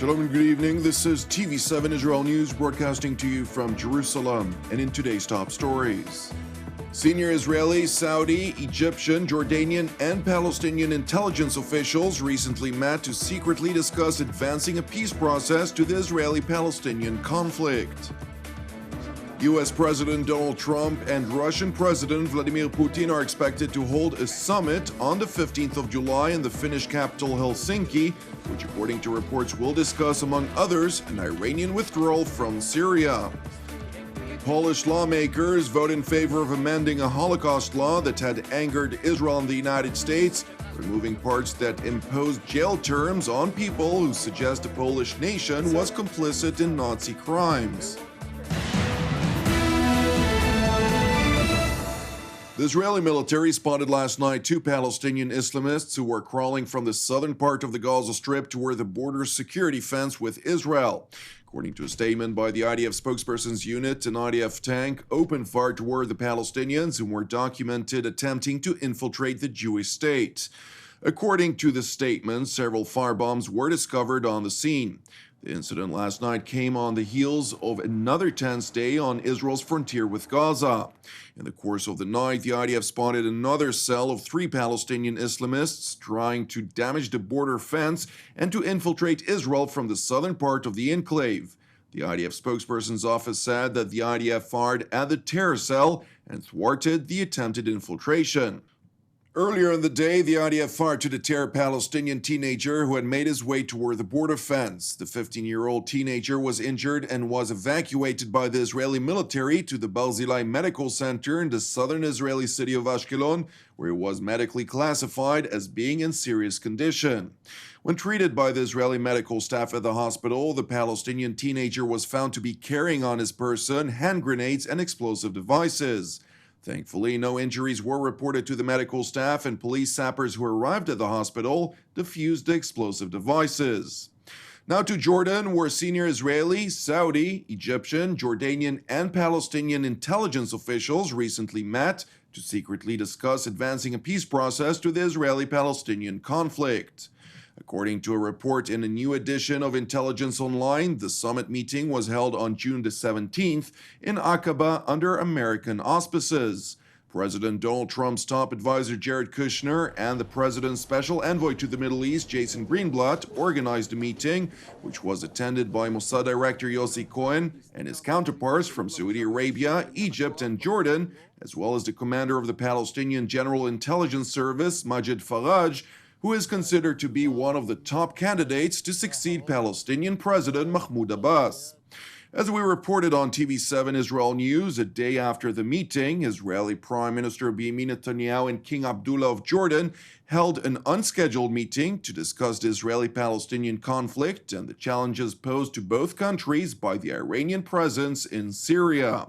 Shalom and good evening. This is TV7 Israel News broadcasting to you from Jerusalem. And in today's top stories, senior Israeli, Saudi, Egyptian, Jordanian, and Palestinian intelligence officials recently met to secretly discuss advancing a peace process to the Israeli-Palestinian conflict. U.S. President Donald Trump and Russian President Vladimir Putin are expected to hold a summit on the 15th of July in the Finnish capital Helsinki, which according to reports will discuss, among others, an Iranian withdrawal from Syria. Polish lawmakers vote in favor of amending a Holocaust law that had angered Israel and the United States, removing parts that imposed jail terms on people who suggest the Polish nation was complicit in Nazi crimes. The Israeli military spotted last night two Palestinian Islamists who were crawling from the southern part of the Gaza Strip toward the border security fence with Israel. According to a statement by the IDF spokesperson's unit, an IDF tank opened fire toward the Palestinians who were documented attempting to infiltrate the Jewish state. According to the statement, several firebombs were discovered on the scene. The incident last night came on the heels of another tense day on Israel's frontier with Gaza. In the course of the night, the IDF spotted another cell of three Palestinian Islamists trying to damage the border fence and to infiltrate Israel from the southern part of the enclave. The IDF spokesperson's office said that the IDF fired at the terror cell and thwarted the attempted infiltration. Earlier in the day, the IDF fired to deter a Palestinian teenager who had made his way toward the border fence. The 15-year-old teenager was injured and was evacuated by the Israeli military to the Barzilai Medical Center in the southern Israeli city of Ashkelon, where he was medically classified as being in serious condition. When treated by the Israeli medical staff at the hospital, the Palestinian teenager was found to be carrying on his person hand grenades and explosive devices. Thankfully, no injuries were reported to the medical staff, and police sappers who arrived at the hospital defused the explosive devices. Now to Jordan, where senior Israeli, Saudi, Egyptian, Jordanian, and Palestinian intelligence officials recently met to secretly discuss advancing a peace process to the Israeli-Palestinian conflict. According to a report in a new edition of Intelligence Online, the summit meeting was held on June the 17th in Aqaba under American auspices. President Donald Trump's top advisor Jared Kushner and the president's special envoy to the Middle East Jason Greenblatt organized the meeting, which was attended by Mossad Director Yossi Cohen and his counterparts from Saudi Arabia, Egypt, and Jordan, as well as the commander of the Palestinian General Intelligence Service, Majid Faraj, who is considered to be one of the top candidates to succeed Palestinian President Mahmoud Abbas. As we reported on TV7 Israel News, a day after the meeting, Israeli Prime Minister Benjamin Netanyahu and King Abdullah of Jordan held an unscheduled meeting to discuss the Israeli-Palestinian conflict and the challenges posed to both countries by the Iranian presence in Syria.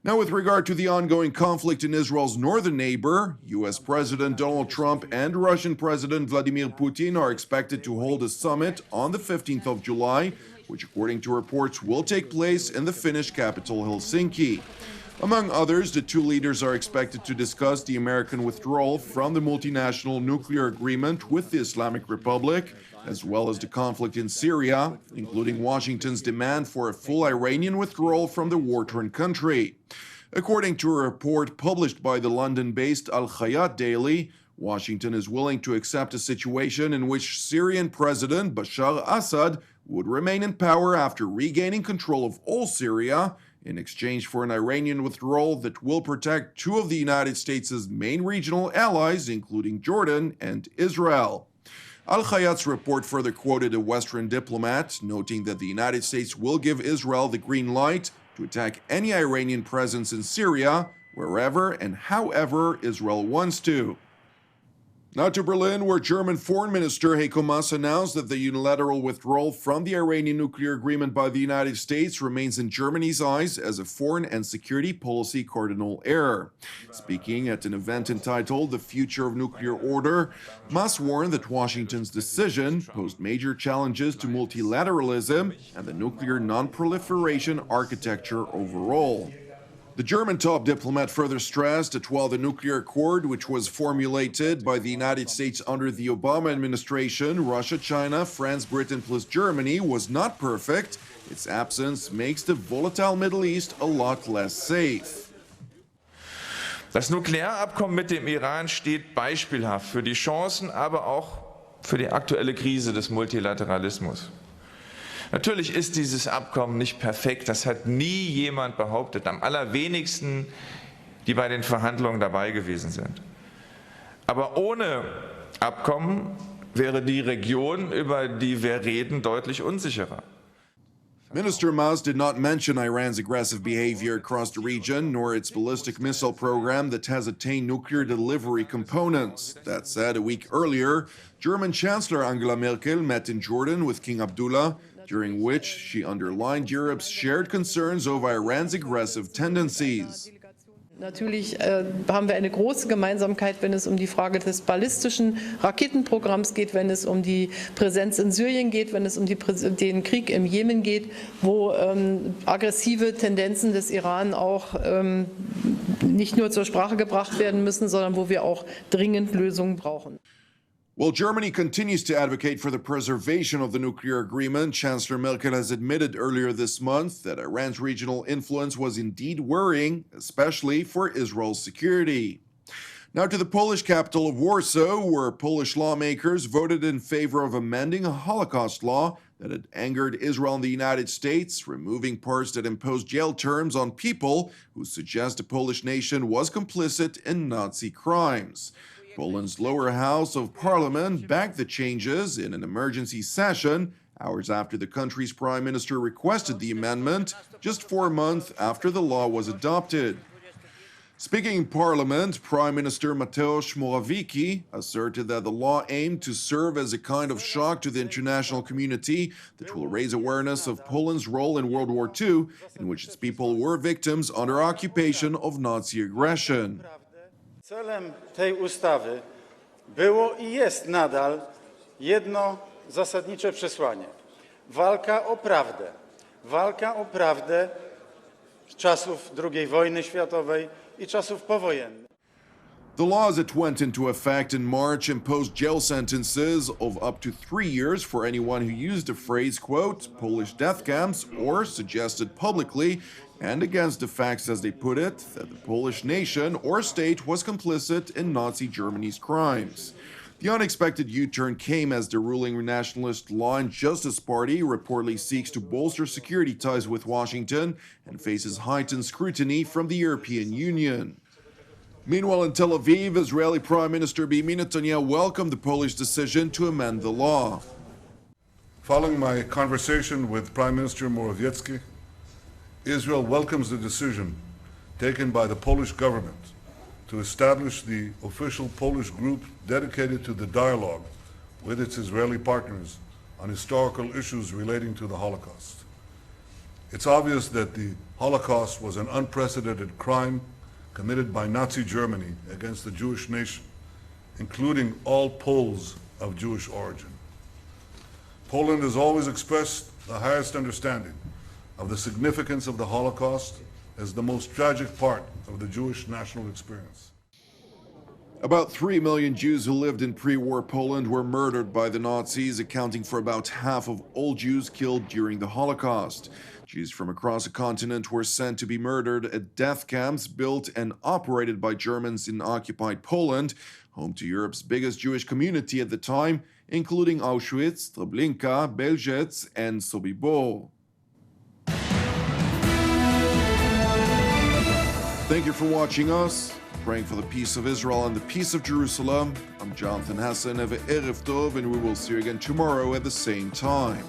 Now, with regard to the ongoing conflict in Israel's northern neighbor, U.S. President Donald Trump and Russian President Vladimir Putin are expected to hold a summit on the 15th of July, which according to reports will take place in the Finnish capital Helsinki. Among others, the two leaders are expected to discuss the American withdrawal from the multinational nuclear agreement with the Islamic Republic, as well as the conflict in Syria, including Washington's demand for a full Iranian withdrawal from the war-torn country. According to a report published by the London-based Al Hayat Daily, Washington is willing to accept a situation in which Syrian President Bashar Assad would remain in power after regaining control of all Syria, in exchange for an Iranian withdrawal that will protect two of the United States' main regional allies, including Jordan and Israel. Al-Hayat's report further quoted a Western diplomat, noting that the United States will give Israel the green light to attack any Iranian presence in Syria, wherever and however Israel wants to. Now to Berlin, where German Foreign Minister Heiko Maas announced that the unilateral withdrawal from the Iranian nuclear agreement by the United States remains in Germany's eyes as a foreign and security policy cardinal error. Speaking at an event entitled The Future of Nuclear Order, Maas warned that Washington's decision posed major challenges to multilateralism and the nuclear non-proliferation architecture overall. The German top diplomat further stressed that while the nuclear accord, which was formulated by the United States under the Obama administration, Russia, China, France, Britain plus Germany, was not perfect, its absence makes the volatile Middle East a lot less safe. Das Nuklearabkommen mit dem Iran steht beispielhaft für die Chancen, aber auch für die aktuelle Krise des Multilateralismus. Natürlich ist dieses Abkommen nicht perfekt, das hat nie jemand behauptet, am allerwenigsten, die bei den Verhandlungen dabei gewesen sind. Aber ohne Abkommen wäre die Region, über die wir reden, deutlich unsicherer. Minister Maas did not mention Iran's aggressive behavior across the region, nor its ballistic missile program that has attained nuclear delivery components. That said, a week earlier, German Chancellor Angela Merkel met in Jordan with King Abdullah, during which she underlined Europe's shared concerns over Iran's aggressive tendencies. Natürlich haben wir eine große Gemeinsamkeit, wenn es um die Frage des ballistischen Raketenprogramms geht, wenn es um die Präsenz in Syrien geht, wenn es um den Krieg im Jemen geht, wo aggressive Tendenzen des Iran auch nicht nur zur Sprache gebracht werden müssen, sondern wo wir auch dringend Lösungen brauchen. While Germany continues to advocate for the preservation of the nuclear agreement, Chancellor Merkel has admitted earlier this month that Iran's regional influence was indeed worrying, especially for Israel's security. Now to the Polish capital of Warsaw, where Polish lawmakers voted in favor of amending a Holocaust law that had angered Israel and the United States, removing parts that impose jail terms on people who suggest the Polish nation was complicit in Nazi crimes. Poland's lower house of parliament backed the changes in an emergency session, hours after the country's prime minister requested the amendment, just 4 months after the law was adopted. Speaking in parliament, Prime Minister Mateusz Morawiecki asserted that the law aimed to serve as a kind of shock to the international community that will raise awareness of Poland's role in World War II, in which its people were victims under occupation of Nazi aggression. Celem tej ustawy było i jest nadal jedno zasadnicze przesłanie. Walka o prawdę z czasów II wojny światowej i czasów powojennych. The laws that went into effect in March imposed jail sentences of up to 3 years for anyone who used the phrase, quote, Polish death camps, or suggested publicly and against the facts, as they put it, that the Polish nation or state was complicit in Nazi Germany's crimes. The unexpected U-turn came as the ruling Nationalist Law and Justice Party reportedly seeks to bolster security ties with Washington and faces heightened scrutiny from the European Union. Meanwhile, in Tel Aviv, Israeli Prime Minister Benjamin Netanyahu welcomed the Polish decision to amend the law. Following my conversation with Prime Minister Morawiecki, Israel welcomes the decision taken by the Polish government to establish the official Polish group dedicated to the dialogue with its Israeli partners on historical issues relating to the Holocaust. It's obvious that the Holocaust was an unprecedented crime committed by Nazi Germany against the Jewish nation, including all Poles of Jewish origin. Poland has always expressed the highest understanding of the significance of the Holocaust as the most tragic part of the Jewish national experience. About 3 million Jews who lived in pre-war Poland were murdered by the Nazis, accounting for about half of all Jews killed during the Holocaust. Jews from across the continent were sent to be murdered at death camps built and operated by Germans in occupied Poland, home to Europe's biggest Jewish community at the time, including Auschwitz, Treblinka, Belzec, and Sobibor. Thank you for watching us. Praying for the peace of Israel and the peace of Jerusalem. I'm Jonathan Hassan. Have a Erev Tov, and we will see you again tomorrow at the same time.